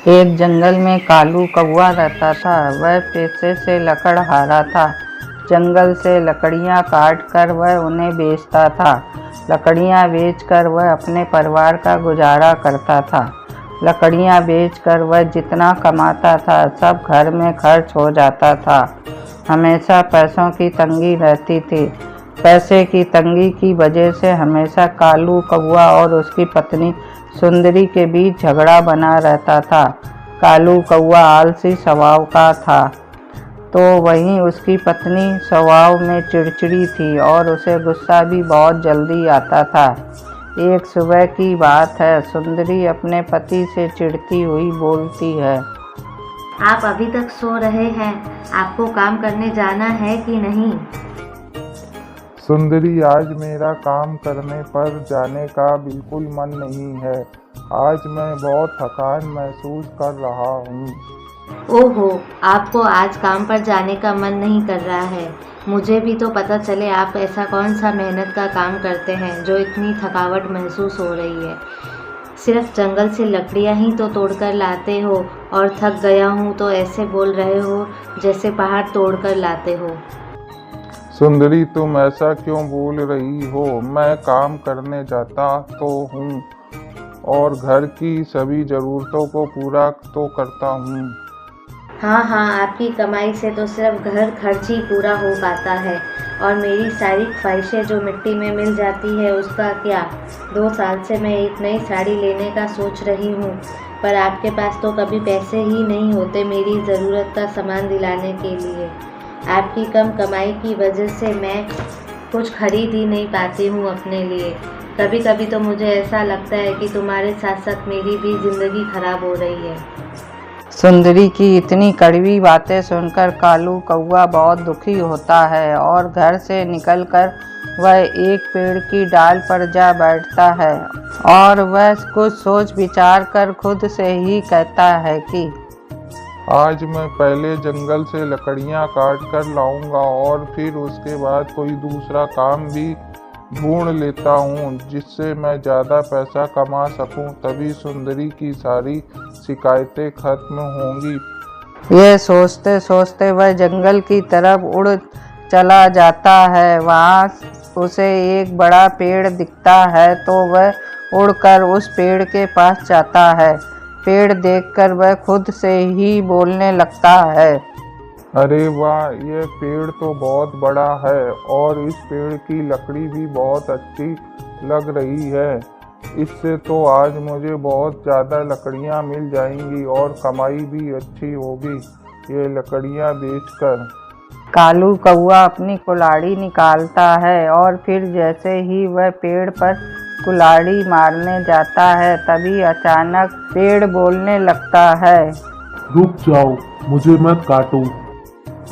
एक जंगल में कालू कौआ रहता था। वह पेशे से लकड़हारा था। जंगल से लकड़ियाँ काट कर वह उन्हें बेचता था। लकड़ियाँ बेचकर वह अपने परिवार का गुजारा करता था। लकड़ियाँ बेचकर वह जितना कमाता था सब घर में खर्च हो जाता था। हमेशा पैसों की तंगी रहती थी। पैसे की तंगी की वजह से हमेशा कालू कौआ और उसकी पत्नी सुंदरी के बीच झगड़ा बना रहता था। कालू कौआ आलसी स्वभाव का था, तो वहीं उसकी पत्नी स्वभाव में चिड़चिड़ी थी और उसे गुस्सा भी बहुत जल्दी आता था। एक सुबह की बात है, सुंदरी अपने पति से चिढ़ती हुई बोलती है। आप अभी तक सो रहे हैं, आपको काम करने जाना है कि नहीं? सुंदरी, आज मेरा काम करने पर जाने का बिल्कुल मन नहीं है। आज मैं बहुत थकान महसूस कर रहा हूँ। ओहो, आपको आज काम पर जाने का मन नहीं कर रहा है। मुझे भी तो पता चले आप ऐसा कौन सा मेहनत का काम करते हैं जो इतनी थकावट महसूस हो रही है। सिर्फ जंगल से लकड़ियाँ ही तो तोड़कर लाते हो और थक गया हूँ तो ऐसे बोल रहे हो जैसे पहाड़ तोड़कर लाते हो। सुंदरी, तुम ऐसा क्यों बोल रही हो? मैं काम करने जाता तो हूँ और घर की सभी ज़रूरतों को पूरा तो करता हूँ। हाँ हाँ, आपकी कमाई से तो सिर्फ घर खर्च ही पूरा हो पाता है और मेरी सारी ख्वाहिशें जो मिट्टी में मिल जाती है उसका क्या। 2 साल से मैं एक नई साड़ी लेने का सोच रही हूँ, पर आपके पास तो कभी पैसे ही नहीं होते मेरी ज़रूरत का सामान दिलाने के लिए। आपकी कम कमाई की वजह से मैं कुछ खरीद ही नहीं पाती हूँ अपने लिए। कभी कभी तो मुझे ऐसा लगता है कि तुम्हारे साथ साथ मेरी भी ज़िंदगी खराब हो रही है। सुंदरी की इतनी कड़वी बातें सुनकर कालू कौआ बहुत दुखी होता है और घर से निकलकर वह एक पेड़ की डाल पर जा बैठता है और वह कुछ सोच विचार कर खुद से ही कहता है कि आज मैं पहले जंगल से लकड़ियाँ काट कर लाऊंगा और फिर उसके बाद कोई दूसरा काम भी ढूंढ लेता हूँ जिससे मैं ज़्यादा पैसा कमा सकूँ। तभी सुंदरी की सारी शिकायतें खत्म होंगी। यह सोचते सोचते वह जंगल की तरफ उड़ चला जाता है। वहाँ उसे एक बड़ा पेड़ दिखता है तो वह उड़कर उस पेड़ के पास जाता है। पेड़ देखकर वह खुद से ही बोलने लगता है। अरे वाह, ये पेड़ तो बहुत बड़ा है और इस पेड़ की लकड़ी भी बहुत अच्छी लग रही है। इससे तो आज मुझे बहुत ज़्यादा लकड़ियाँ मिल जाएंगी और कमाई भी अच्छी होगी ये लकड़ियाँ बेचकर। कालू कौआ अपनी कुल्हाड़ी निकालता है और फिर जैसे ही वह पेड़ पर कुल्हाड़ी मारने जाता है तभी अचानक पेड़ बोलने लगता है। रुक जाओ, मुझे मत काटो।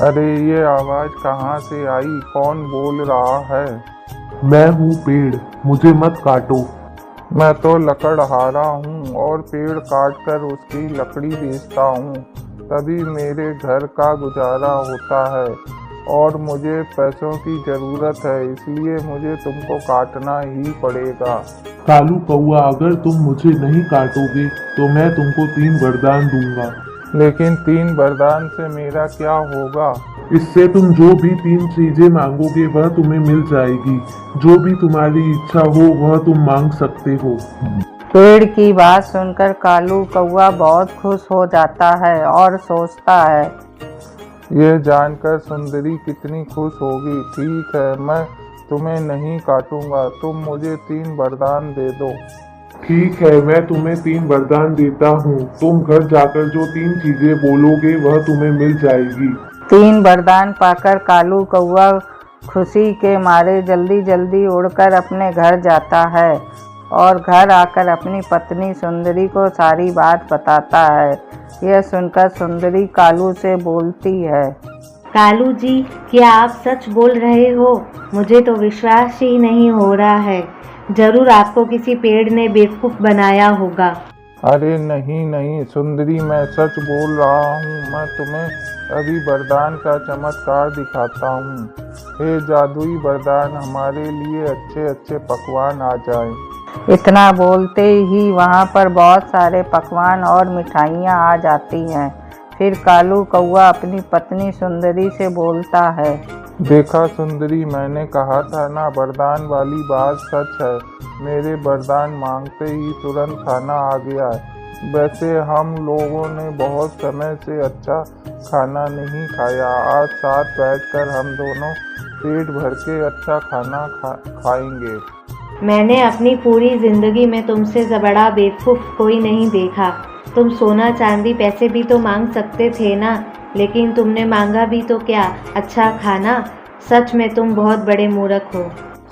अरे, ये आवाज़ कहाँ से आई? कौन बोल रहा है? मैं हूँ पेड़, मुझे मत काटो। मैं तो लकड़हारा हूँ और पेड़ काटकर उसकी लकड़ी बेचता हूँ, तभी मेरे घर का गुजारा होता है और मुझे पैसों की ज़रूरत है, इसलिए मुझे तुमको काटना ही पड़ेगा। कालू कौआ, अगर तुम मुझे नहीं काटोगे तो मैं तुमको 3 वरदान दूंगा। लेकिन 3 वरदान से मेरा क्या होगा? इससे तुम जो भी 3 चीजें मांगोगे वह तुम्हें मिल जाएगी। जो भी तुम्हारी इच्छा हो वह तुम मांग सकते हो। पेड़ की बात सुनकर कालू कौआ बहुत खुश हो जाता है और सोचता है, ये जानकर सुंदरी कितनी खुश होगी। ठीक है, मैं तुम्हें नहीं काटूंगा, तुम मुझे 3 वरदान दे दो। ठीक है, मैं तुम्हें 3 वरदान देता हूँ। तुम घर जाकर जो 3 चीजें बोलोगे वह तुम्हें मिल जाएगी। 3 वरदान पाकर कालू कौआ खुशी के मारे जल्दी जल्दी उड़कर अपने घर जाता है और घर आकर अपनी पत्नी सुंदरी को सारी बात बताता है। यह सुनकर सुंदरी कालू से बोलती है। कालू जी, क्या आप सच बोल रहे हो? मुझे तो विश्वास ही नहीं हो रहा है। जरूर आपको किसी पेड़ ने बेवकूफ़ बनाया होगा। अरे नहीं नहीं सुंदरी, मैं सच बोल रहा हूँ। मैं तुम्हें अभी वरदान का चमत्कार दिखाता हूँ। हे जादुई वरदान, हमारे लिए अच्छे अच्छे पकवान आ जाएं। इतना बोलते ही वहाँ पर बहुत सारे पकवान और मिठाइयाँ आ जाती हैं। फिर कालू कौआ अपनी पत्नी सुंदरी से बोलता है, देखा सुंदरी, मैंने कहा था ना, वरदान वाली बात सच है। मेरे वरदान मांगते ही तुरंत खाना आ गया। वैसे हम लोगों ने बहुत समय से अच्छा खाना नहीं खाया। आज साथ बैठकर हम दोनों पेट भर के अच्छा खाना खाएंगे। मैंने अपनी पूरी ज़िंदगी में तुमसे बड़ा बेवकूफ़ कोई नहीं देखा। तुम सोना चांदी पैसे भी तो मांग सकते थे ना, लेकिन तुमने मांगा भी तो क्या, अच्छा खाना। सच में तुम बहुत बड़े मूर्ख हो।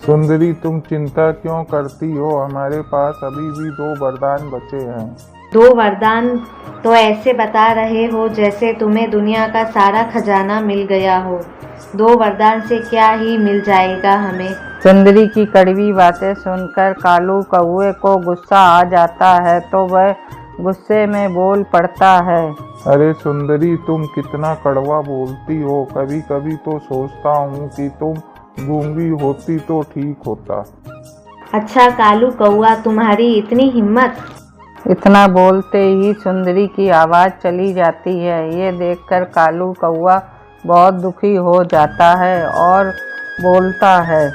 सुंदरी, तुम चिंता क्यों करती हो? हमारे पास अभी भी 2 वरदान बचे हैं। 2 वरदान तो ऐसे बता रहे हो जैसे तुम्हें दुनिया का सारा खजाना मिल गया हो। 2 वरदान से क्या ही मिल जाएगा हमें। सुंदरी की कड़वी बातें सुनकर कालू कौए को गुस्सा आ जाता है, तो वह गुस्से में बोल पड़ता है, अरे सुंदरी, तुम कितना कड़वा बोलती हो। कभी कभी तो सोचता हूँ कि तुम गूंगी होती तो ठीक होता। अच्छा कालू कौआ, तुम्हारी इतनी हिम्मत। इतना बोलते ही सुंदरी की आवाज़ चली जाती है। ये देखकर कालू कौआ बहुत दुखी हो जाता है और बोलता है,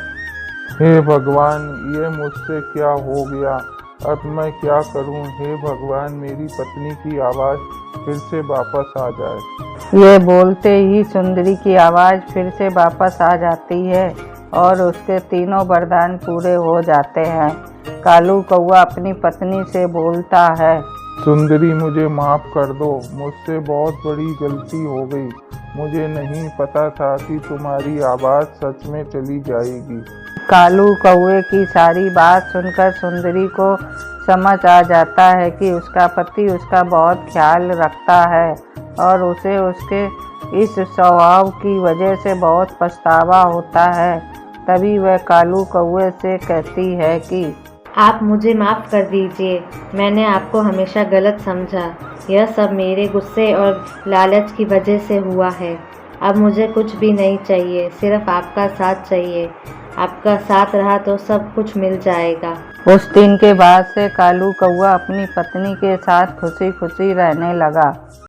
हे भगवान, ये मुझसे क्या हो गया? अब मैं क्या करूं? हे भगवान, मेरी पत्नी की आवाज़ फिर से वापस आ जाए। ये बोलते ही सुंदरी की आवाज़ फिर से वापस आ जाती है और उसके तीनों वरदान पूरे हो जाते हैं। कालू कौआ अपनी पत्नी से बोलता है, सुंदरी, मुझे माफ़ कर दो। मुझसे बहुत बड़ी गलती हो गई। मुझे नहीं पता था कि तुम्हारी आवाज़ सच में चली जाएगी। कालू कौए की सारी बात सुनकर सुंदरी को समझ आ जाता है कि उसका पति उसका बहुत ख्याल रखता है और उसे उसके इस स्वभाव की वजह से बहुत पछतावा होता है। तभी वह कालू कौए से कहती है कि आप मुझे माफ़ कर दीजिए, मैंने आपको हमेशा गलत समझा। यह सब मेरे गुस्से और लालच की वजह से हुआ है। अब मुझे कुछ भी नहीं चाहिए, सिर्फ आपका साथ चाहिए। आपका साथ रहा तो सब कुछ मिल जाएगा। उस दिन के बाद से कालू कौआ अपनी पत्नी के साथ खुशी खुशी रहने लगा।